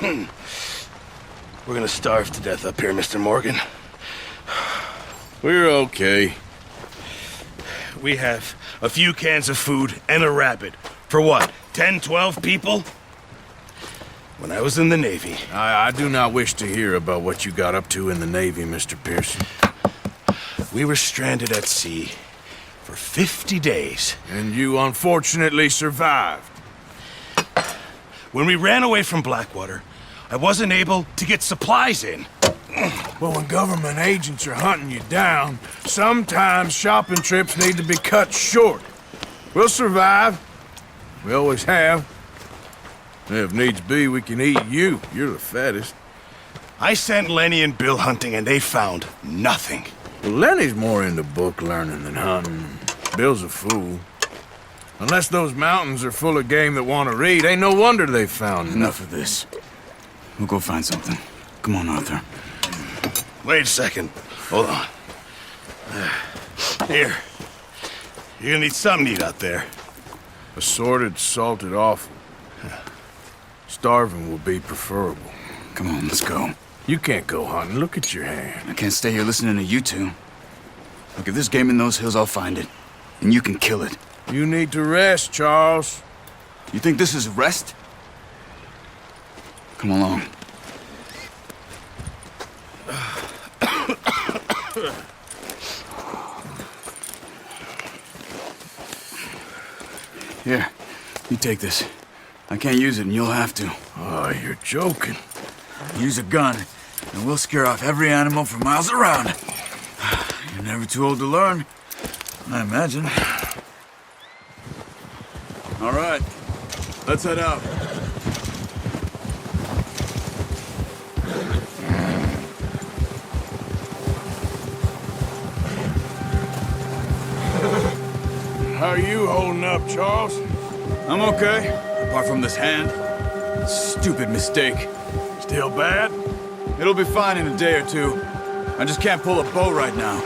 We're gonna starve to death up here, Mr. Morgan. We're okay. We have a few cans of food and a rabbit. For what, 10, 12 people? When I was in the Navy... I do not wish to hear about what you got up to in the Navy, Mr. Pearson. We were stranded at sea for 50 days. And you unfortunately survived. When we ran away from Blackwater, I wasn't able to get supplies in. Well, when government agents are hunting you down, sometimes shopping trips need to be cut short. We'll survive. We always have. If needs be, we can eat you. You're the fattest. I sent Lenny and Bill hunting, and they found nothing. Well, Lenny's more into book learning than hunting. Bill's a fool. Unless those mountains are full of game that want to read, ain't no wonder they found Enough of this. We'll go find something. Come on, Arthur. Wait a second. Hold on. Here. You're gonna need something to eat out there. Assorted, salted offal. Starving will be preferable. Come on, let's go. You can't go hunting. Look at your hand. I can't stay here listening to you two. Look, if there's game in those hills, I'll find it. And you can kill it. You need to rest, Charles. You think this is rest? Come along. Here, you take this. I can't use it, and you'll have to. Oh, you're joking. Use a gun, and we'll scare off every animal for miles around. You're never too old to learn, I imagine. All right, let's head out. How are you holding up, Charles? I'm okay, apart from this hand. Stupid mistake. Still bad? It'll be fine in a day or two. I just can't pull a bow right now.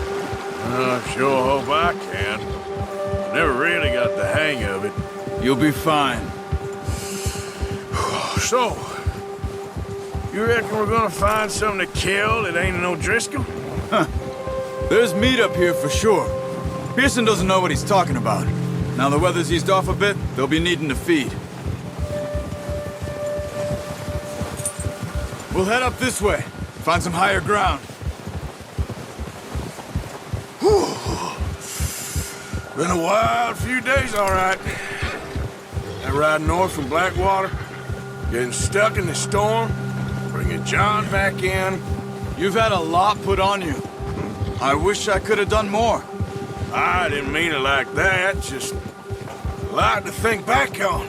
Sure hope I can. Never really got the hang of it. You'll be fine. So, you reckon we're gonna find something to kill that ain't no Driscoll? There's meat up here for sure. Pearson doesn't know what he's talking about. Now the weather's eased off a bit, they'll be needing to feed. We'll head up this way, find some higher ground. Whew. Been a wild few days, all right. That ride north from Blackwater, getting stuck in the storm, bringing John back in. You've had a lot put on you. I wish I could have done more. I didn't mean it like that, just a lot to think back on.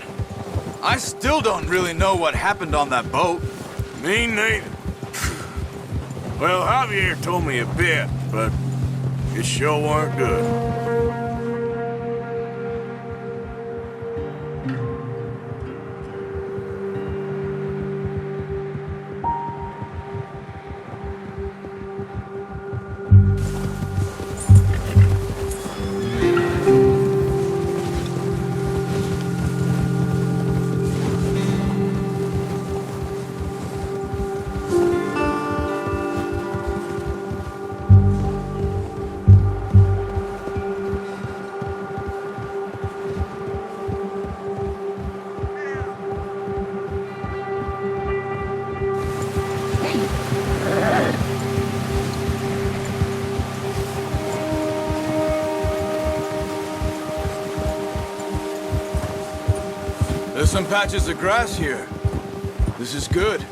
I still don't really know what happened on that boat. Me neither. Well, Javier told me a bit, but it sure weren't good. There's some patches of grass here. This is good.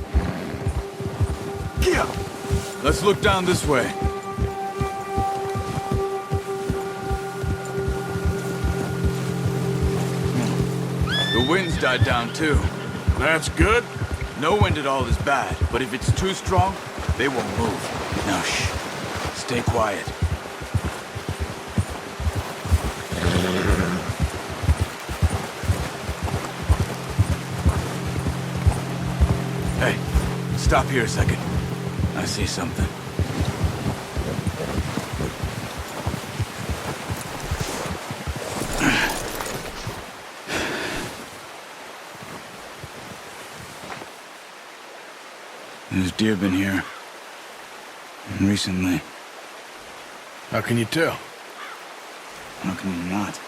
Yeah. Let's look down this way. The wind's died down too. That's good. No wind at all is bad, but if it's too strong, they won't move. Now shh. Stay quiet. Hey, stop here a second. I see something. There's deer been here. And recently. How can you tell? How can you not?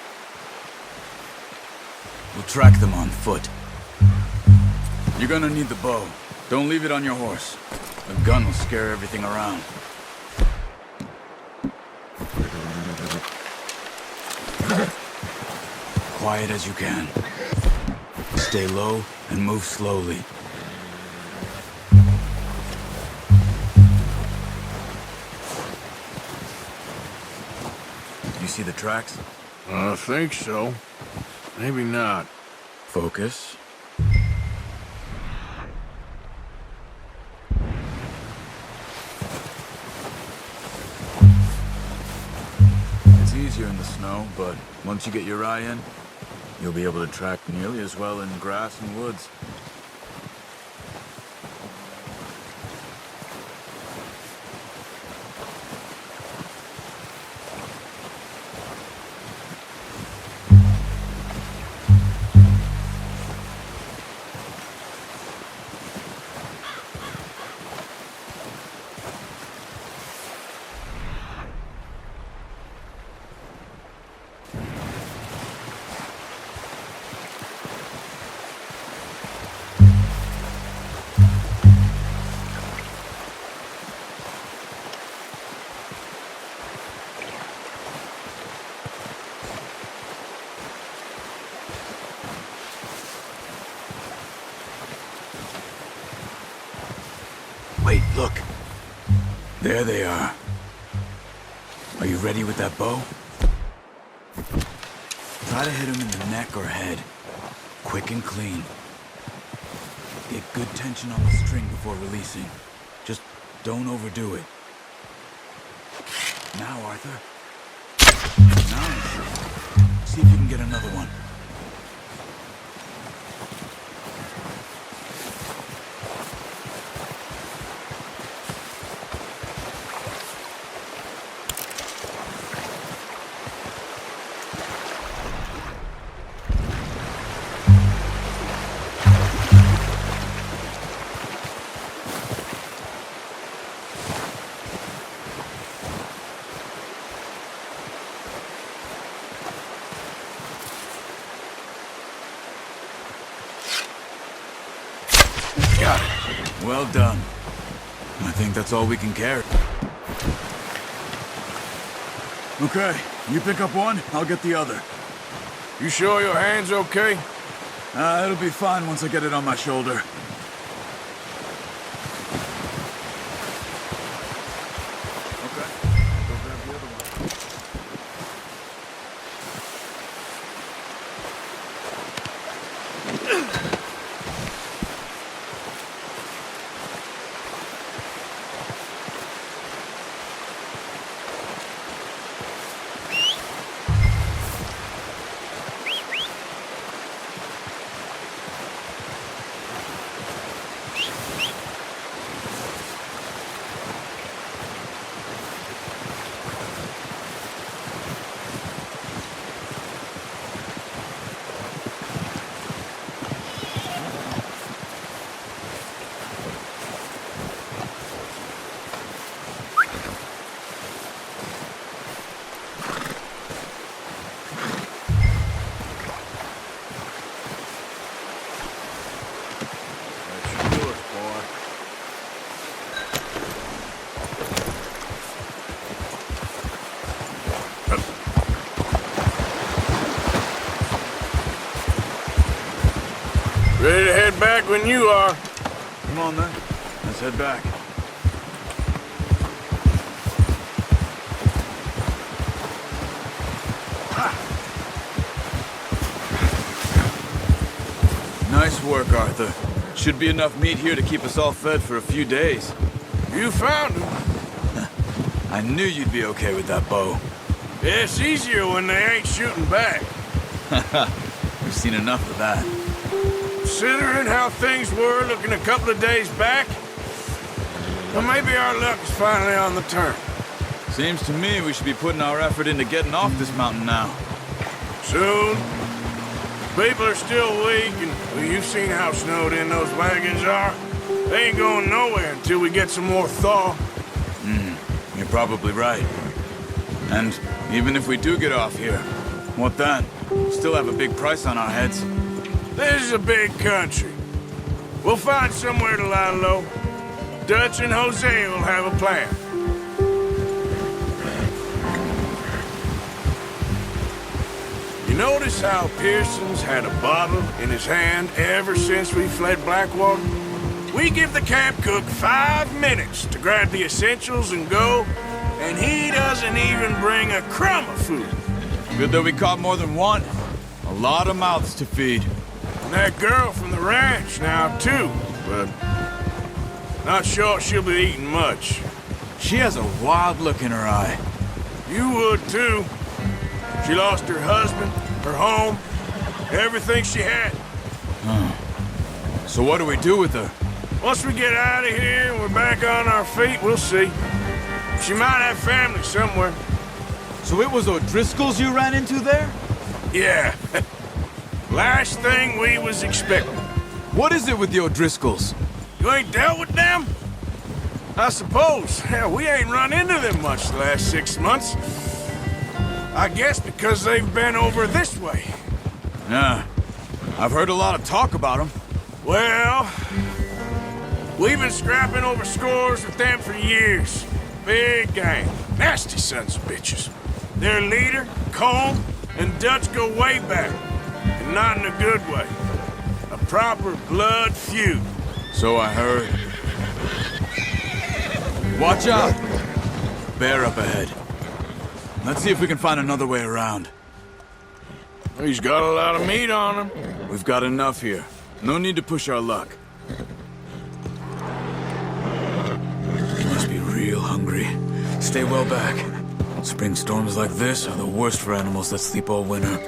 We'll track them on foot. You're gonna need the bow. Don't leave it on your horse. A gun will scare everything around. Quiet as you can. Stay low and move slowly. You see the tracks? I think so. Maybe not. Focus. It's easier in the snow, but once you get your eye in, you'll be able to track nearly as well in grass and woods. Wait, look. There they are. Are you ready with that bow? Try to hit him in the neck or head. Quick and clean. Get good tension on the string before releasing. Just don't overdo it. Now, Arthur. Nice. See if you can get another one. Got it. Well done. I think that's all we can carry. Okay, you pick up one, I'll get the other. You sure your hand's okay? It'll be fine once I get it on my shoulder. Okay, I'll go grab the other one. Ready to head back when you are. Come on then, let's head back. Nice work, Arthur. Should be enough meat here to keep us all fed for a few days. You found him. I knew you'd be okay with that bow. Yeah, it's easier when they ain't shooting back. We've seen enough of that. Considering how things were looking a couple of days back, well, maybe our luck is finally on the turn. Seems to me we should be putting our effort into getting off this mountain now. Soon. People are still weak, and well, you've seen how snowed in those wagons are. They ain't going nowhere until we get some more thaw. You're probably right. And even if we do get off here, what then? Still have a big price on our heads. This is a big country. We'll find somewhere to lie low. Dutch and Jose will have a plan. You notice how Pearson's had a bottle in his hand ever since we fled Blackwater? We give the camp cook 5 minutes to grab the essentials and go, and he doesn't even bring a crumb of food. Good that we caught more than one. A lot of mouths to feed. And that girl from the ranch now, too, but not sure she'll be eating much. She has a wild look in her eye. You would, too. She lost her husband, her home, everything she had. So what do we do with her? Once we get out of here and we're back on our feet, we'll see. She might have family somewhere. So it was O'Driscoll's you ran into there? Yeah. Last thing we was expecting. What is it with the O'Driscolls? You ain't dealt with them? I suppose. Hell, we ain't run into them much the last 6 months. I guess because they've been over this way. Yeah. I've heard a lot of talk about them. Well, we've been scrapping over scores with them for years. Big gang. Nasty sons of bitches. Their leader, Colm, and Dutch go way back. And not in a good way. A proper blood feud. So I heard. Watch out! Bear up ahead. Let's see if we can find another way around. He's got a lot of meat on him. We've got enough here. No need to push our luck. Must be real hungry. Stay well back. Spring storms like this are the worst for animals that sleep all winter.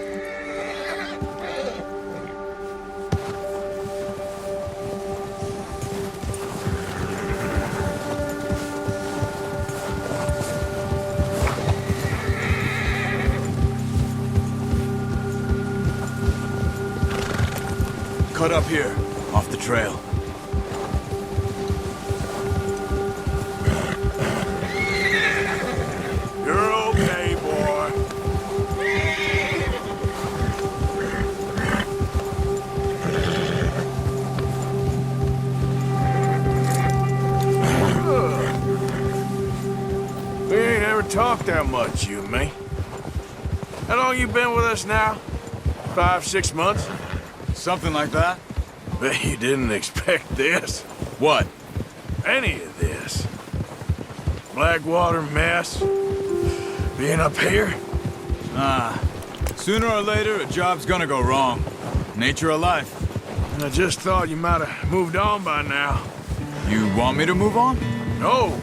Cut up here, off the trail. You're okay, boy. We ain't ever talked that much, you and me. How long you been with us now? 5, 6 months? Something like that? Bet you didn't expect this. What? Any of this. Blackwater mess. Being up here. Sooner or later, a job's gonna go wrong. Nature of life. And I just thought you might have moved on by now. You want me to move on? No.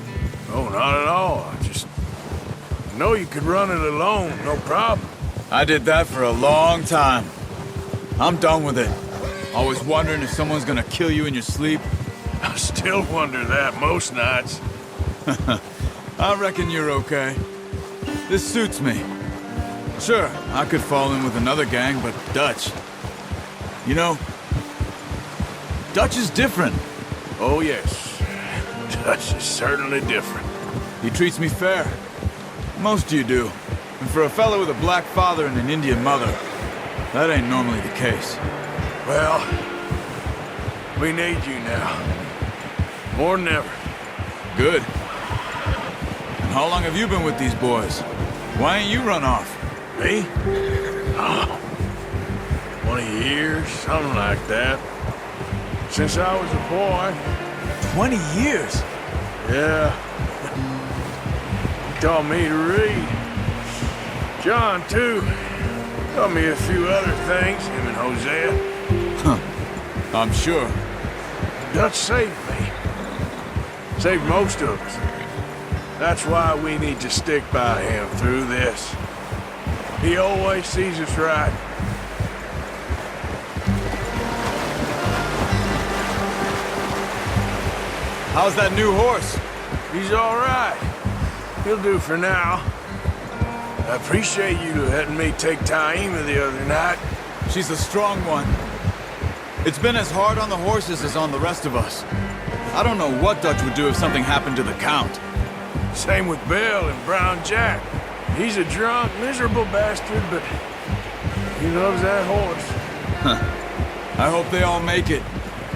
No, not at all. I know you could run it alone, no problem. I did that for a long time. I'm done with it. Always wondering if someone's gonna kill you in your sleep. I still wonder that most nights. I reckon you're okay. This suits me. Sure, I could fall in with another gang, but Dutch... You know, Dutch is different. Oh, yes. Dutch is certainly different. He treats me fair. Most of you do. And for a fellow with a black father and an Indian mother, that ain't normally the case. Well, we need you now. More than ever. Good. And how long have you been with these boys? Why ain't you run off? Me? Oh, 20 years, something like that. Since I was a boy. 20 years? Yeah. He taught me to read. John, too. Taught me a few other things, him and Hosea. Huh. I'm sure. Dutch saved me. Saved most of us. That's why we need to stick by him through this. He always sees us right. How's that new horse? He's all right. He'll do for now. I appreciate you letting me take Taima the other night. She's a strong one. It's been as hard on the horses as on the rest of us. I don't know what Dutch would do if something happened to the Count. Same with Bill and Brown Jack. He's a drunk, miserable bastard, but he loves that horse. I hope they all make it.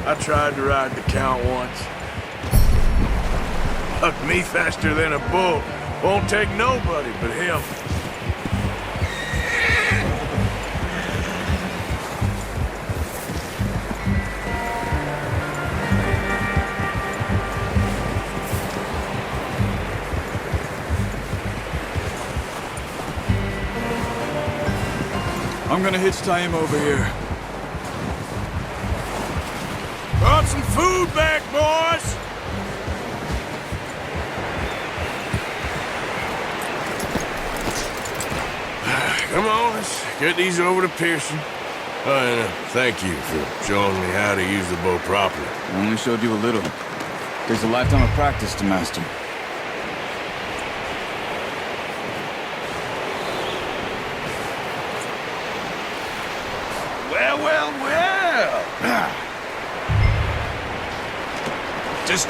I tried to ride the Count once. Bucked me faster than a bull. Won't take nobody but him. I'm gonna hitch tie him over here. Brought some food back, boys! Come on, let's get these over to Pearson. Oh, and thank you for showing me how to use the bow properly. I only showed you a little. Takes a lifetime of practice to master. Well, well, well. Just...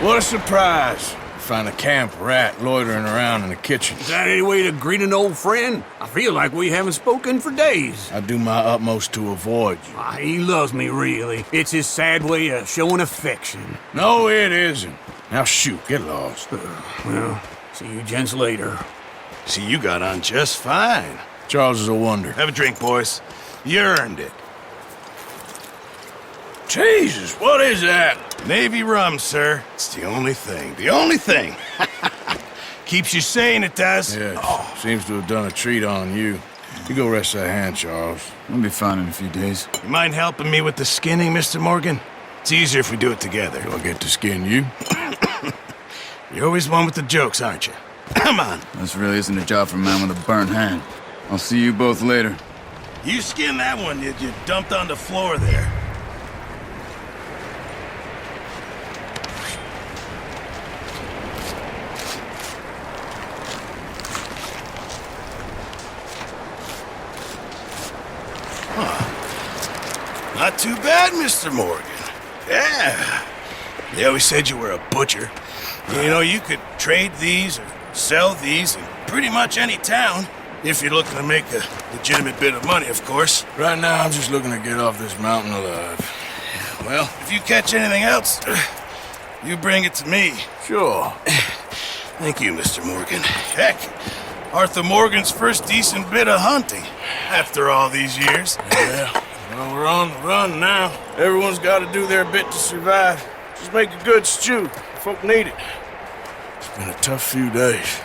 What a surprise. Find a camp rat loitering around in the kitchen. Is that any way to greet an old friend? I feel like we haven't spoken for days. I do my utmost to avoid you. He loves me, really. It's his sad way of showing affection. No, it isn't. Now shoot, get lost. Well, see you gents later. See, you got on just fine. Charles is a wonder. Have a drink, boys. You earned it. Jesus, what is that? Navy rum, sir. It's the only thing. The only thing. Keeps you sane, it does. Yeah, seems to have done a treat on you. You go rest that hand, Charles. I'll be fine in a few days. You mind helping me with the skinning, Mr. Morgan? It's easier if we do it together. Do I get to skin you? You're always one with the jokes, aren't you? Come on. This really isn't a job for a man with a burnt hand. I'll see you both later. You skin that one you dumped on the floor there. Not too bad, Mr. Morgan. Yeah. They always said you were a butcher. You know, you could trade these or sell these in pretty much any town. If you're looking to make a legitimate bit of money, of course. Right now, I'm just looking to get off this mountain alive. Well, if you catch anything else, you bring it to me. Sure. Thank you, Mr. Morgan. Heck, Arthur Morgan's first decent bit of hunting after all these years. Yeah. Well, we're on the run now. Everyone's got to do their bit to survive. Just make a good stew. Folk need it. It's been a tough few days.